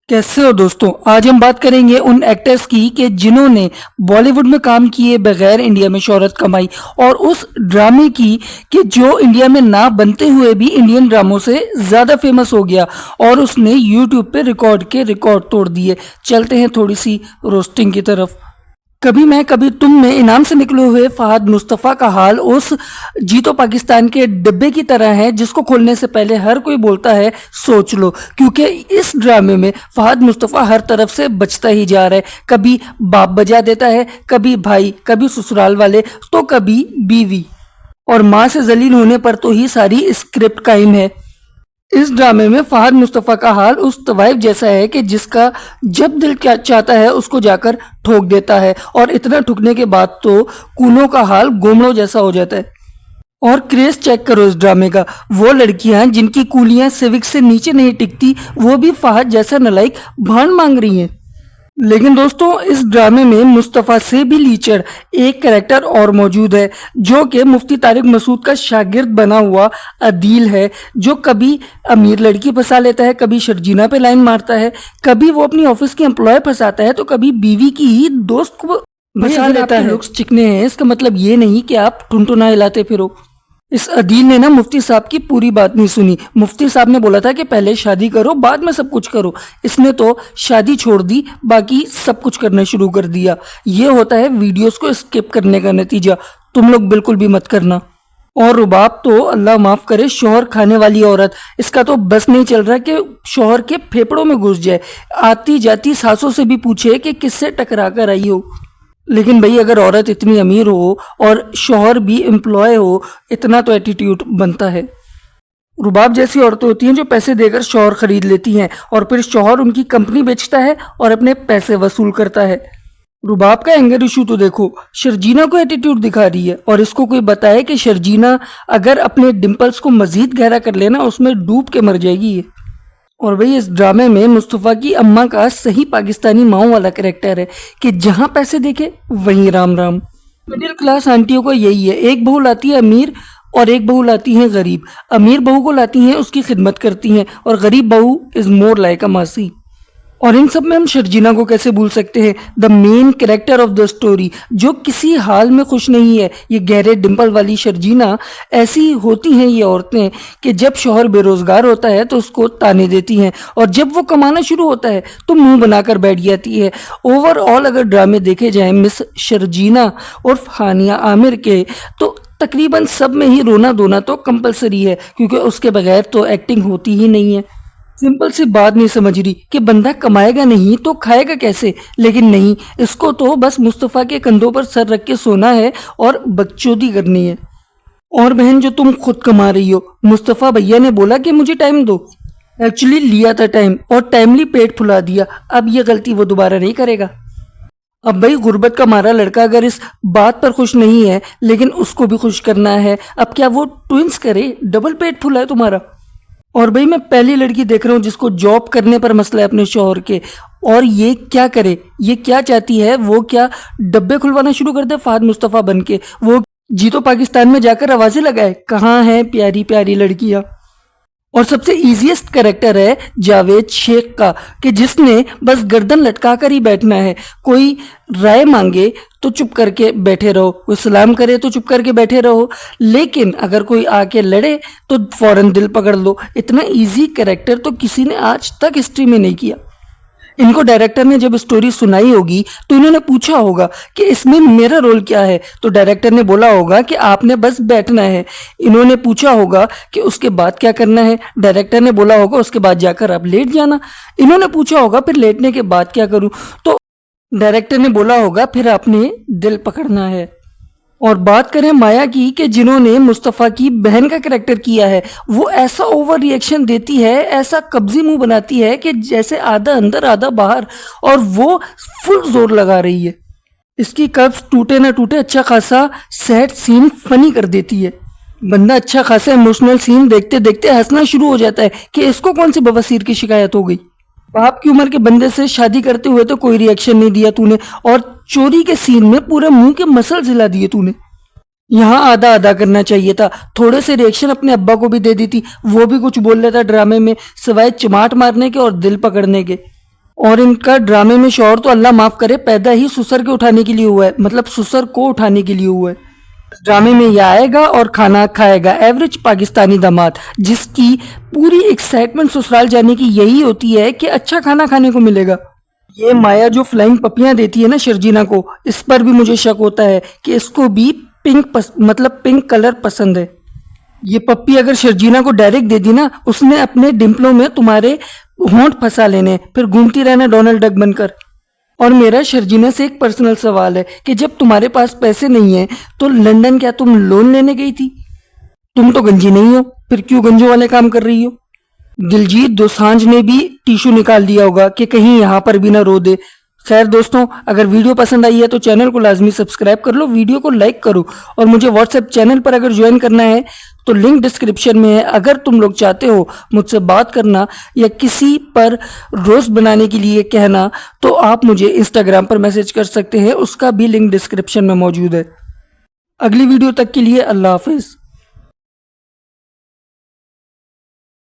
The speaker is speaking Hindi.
कैसे हो दोस्तों। आज हम बात करेंगे उन एक्टर्स की कि जिन्होंने बॉलीवुड में काम किए बगैर इंडिया में शोहरत कमाई, और उस ड्रामे की कि जो इंडिया में ना बनते हुए भी इंडियन ड्रामों से ज़्यादा फेमस हो गया और उसने यूट्यूब पे रिकॉर्ड के रिकॉर्ड तोड़ दिए। चलते हैं थोड़ी सी रोस्टिंग की तरफ। कभी मैं कभी तुम में इनाम से निकले हुए फहद मुस्तफ़ा का हाल उस जीतो पाकिस्तान के डिब्बे की तरह है जिसको खोलने से पहले हर कोई बोलता है सोच लो, क्योंकि इस ड्रामे में फहद मुस्तफ़ा हर तरफ से बचता ही जा रहा है। कभी बाप बजा देता है, कभी भाई, कभी ससुराल वाले, तो कभी बीवी, और माँ से जलील होने पर तो ही सारी स्क्रिप्ट कायम है। इस ड्रामे में फहद मुस्तफ़ा का हाल उस तवाइफ जैसा है कि जिसका जब दिल क्या चाहता है उसको जाकर ठोक देता है, और इतना ठुकने के बाद तो कूनों का हाल गोमड़ों जैसा हो जाता है। और क्रेज चेक करो इस ड्रामे का। वो लड़कियां जिनकी कूलियां सिविक से नीचे नहीं टिकती, वो भी फहद जैसा नलायक भांड मांग रही हैं। लेकिन दोस्तों, इस ड्रामे में मुस्तफ़ा से भी लीचड़ एक कैरेक्टर और मौजूद है जो कि मुफ्ती तारिक मसूद का शागिर्द बना हुआ अदील है, जो कभी अमीर लड़की फंसा लेता है, कभी शर्जीना पे लाइन मारता है, कभी वो अपनी ऑफिस की एम्प्लॉय फंसाता है, तो कभी बीवी की ही दोस्त को फंसा लेता है। लुक्स चिकने हैं इसका मतलब ये नहीं कि आप टुनटुना हिलाते फिरो। इस अदील ने ना मुफ्ती साहब की पूरी बात नहीं सुनी। मुफ्ती साहब ने बोला था कि पहले शादी करो बाद में सब कुछ करो। इसने तो शादी छोड़ दी, बाकी सब कुछ करना शुरू कर दिया। ये होता है वीडियोस को स्किप करने का नतीजा। तुम लोग बिल्कुल भी मत करना। और रुबाब तो अल्लाह माफ करे शोहर खाने वाली औरत, इसका तो बस नहीं चल रहा कि शोहर के फेफड़ों में घुस जाए। आती जाती सासों से भी पूछे कि किससे टकरा कर आई हो। लेकिन भाई अगर औरत इतनी अमीर हो और शौहर भी एम्प्लॉय हो, इतना तो एटीट्यूड बनता है। रुबाब जैसी औरतें होती हैं जो पैसे देकर शौहर खरीद लेती हैं और फिर शौहर उनकी कंपनी बेचता है और अपने पैसे वसूल करता है। रुबाब का एंगर इशू तो देखो, शर्जीना को एटीट्यूड दिखा रही है और इसको कोई बताए कि शर्जीना अगर अपने डिंपल्स को मजीद गहरा कर लेना उसमें डूब के मर जाएगी ये। और भाई इस ड्रामे में मुस्तफ़ा की अम्मा का सही पाकिस्तानी माओ वाला कैरेक्टर है कि जहाँ पैसे देखे वहीं राम राम। मिडिल क्लास आंटियों को यही है, एक बहू लाती है अमीर और एक बहू लाती है गरीब। अमीर बहू को लाती हैं उसकी खिदमत करती हैं, और गरीब बहू इज़ मोर लाइक अ मासी। और इन सब में हम शर्जीना को कैसे भूल सकते हैं, the main character of the story, जो किसी हाल में खुश नहीं है। ये गहरे डिंपल वाली शर्जीना, ऐसी होती हैं ये औरतें कि जब शौहर बेरोजगार होता है तो उसको ताने देती हैं, और जब वो कमाना शुरू होता है तो मुंह बनाकर बैठ जाती है। ओवरऑल अगर ड्रामे देखे जाएं मिस शर्जीना और हानिया आमिर के, तो तकरीबन सब में ही रोना धोना तो कंपलसरी है, क्योंकि उसके बगैर तो एक्टिंग होती ही नहीं है। सिंपल सी बात नहीं समझ रही कि बंदा कमाएगा नहीं तो खाएगा कैसे, लेकिन नहीं, इसको तो बस मुस्तफ़ा के कंधों पर सर रख के सोना है और बकचोदी करनी है। और बहन जो तुम खुद कमा रही हो, मुस्तफ़ा भैया ने बोला कि मुझे टाइम दो, एक्चुअली लिया था टाइम और टाइमली पेट फुला दिया। अब ये गलती वो दोबारा नहीं करेगा। अब भाई गुर्बत का मारा लड़का अगर इस बात पर खुश नहीं है लेकिन उसको भी खुश करना है, अब क्या वो ट्विंस करे, डबल पेट फुला है तुम्हारा। और भाई मैं पहली लड़की देख रहा हूँ जिसको जॉब करने पर मसला है अपने शौहर के, और ये क्या करे, ये क्या चाहती है, वो क्या डब्बे खुलवाना शुरू कर दे फहद मुस्तफ़ा बन के, वो जीतो पाकिस्तान में जाकर आवाजें लगाए कहाँ हैं प्यारी प्यारी लड़कियां। और सबसे इजीएस्ट कैरेक्टर है जावेद शेख का, कि जिसने बस गर्दन लटका कर ही बैठना है। कोई राय मांगे तो चुप करके बैठे रहो, कोई सलाम करे तो चुप करके बैठे रहो, लेकिन अगर कोई आके लड़े तो फौरन दिल पकड़ लो। इतना इजी कैरेक्टर तो किसी ने आज तक हिस्ट्री में नहीं किया। इनको डायरेक्टर ने जब स्टोरी सुनाई होगी तो इन्होंने पूछा होगा कि इसमें मेरा रोल क्या है, तो डायरेक्टर ने बोला होगा कि आपने बस बैठना है। इन्होंने पूछा होगा कि उसके बाद क्या करना है, डायरेक्टर ने बोला होगा उसके बाद जाकर आप लेट जाना। इन्होंने पूछा होगा फिर लेटने के बाद क्या करूं, तो डायरेक्टर ने बोला होगा फिर आपने दिल पकड़ना है। और बात करें माया की कि जिन्होंने मुस्तफ़ा की बहन का कैरेक्टर किया है, वो ऐसा ओवर रिएक्शन देती है, ऐसा कब्जी मुंह बनाती है कि जैसे आधा अंदर आधा बाहर, और वो फुल जोर लगा रही है। इसकी कर्व्स टूटे ना टूटे अच्छा खासा सैड सीन फनी कर देती है। बंदा अच्छा खासा इमोशनल सीन देखते देखते हंसना शुरू हो जाता है कि इसको कौन सी बवासीर की शिकायत हो गई। बाप की उम्र के बंदे से शादी करते हुए तो कोई रिएक्शन नहीं दिया तूने, और चोरी के सीन में पूरे मुंह के मसल हिला दिए तूने। यहाँ आधा आधा करना चाहिए था, थोड़े से रिएक्शन अपने अब्बा को भी दे दी थी, वो भी कुछ बोल लेता ड्रामे में सिवाय चिमाट मारने के और दिल पकड़ने के। और इनका ड्रामे में शौहर तो अल्लाह माफ करे पैदा ही सुसर के उठाने के लिए हुआ है, मतलब सुसर को उठाने के लिए हुआ है। ड्रामे में ये आएगा और खाना खाएगा, एवरेज पाकिस्तानी दामाद जिसकी पूरी एक्साइटमेंट ससुराल जाने की यही होती है कि अच्छा खाना खाने को मिलेगा। ये माया जो फ्लाइंग पपियां देती है ना शर्जीना को, इस पर भी मुझे शक होता है कि इसको भी मतलब पिंक कलर पसंद है। ये पप्पी अगर शर्जीना को डायरेक्ट दे दी ना, उसने अपने डिम्पलों में तुम्हारे होंठ फंसा लेने, फिर घूमती रहना डोनाल्ड डक बनकर। और मेरा शर्जीना से एक पर्सनल सवाल है कि जब तुम्हारे पास पैसे नहीं है तो लंदन क्या तुम लोन लेने गई थी? तुम तो गंजी नहीं हो, फिर क्यों गंजों वाले काम कर रही हो? दिलजीत दोसांझ ने भी टिश्यू निकाल दिया होगा कि कहीं यहाँ पर भी ना रो दे। खैर दोस्तों, अगर वीडियो पसंद आई है तो चैनल को लाजमी सब्सक्राइब कर लो, वीडियो को लाइक करो और मुझे व्हाट्सएप चैनल पर अगर ज्वाइन करना है तो लिंक डिस्क्रिप्शन में है। अगर तुम लोग चाहते हो मुझसे बात करना या किसी पर रोस्ट बनाने के लिए कहना तो आप मुझे इंस्टाग्राम पर मैसेज कर सकते हैं, उसका भी लिंक डिस्क्रिप्शन में मौजूद है। अगली वीडियो तक के लिए अल्लाह हाफिज़।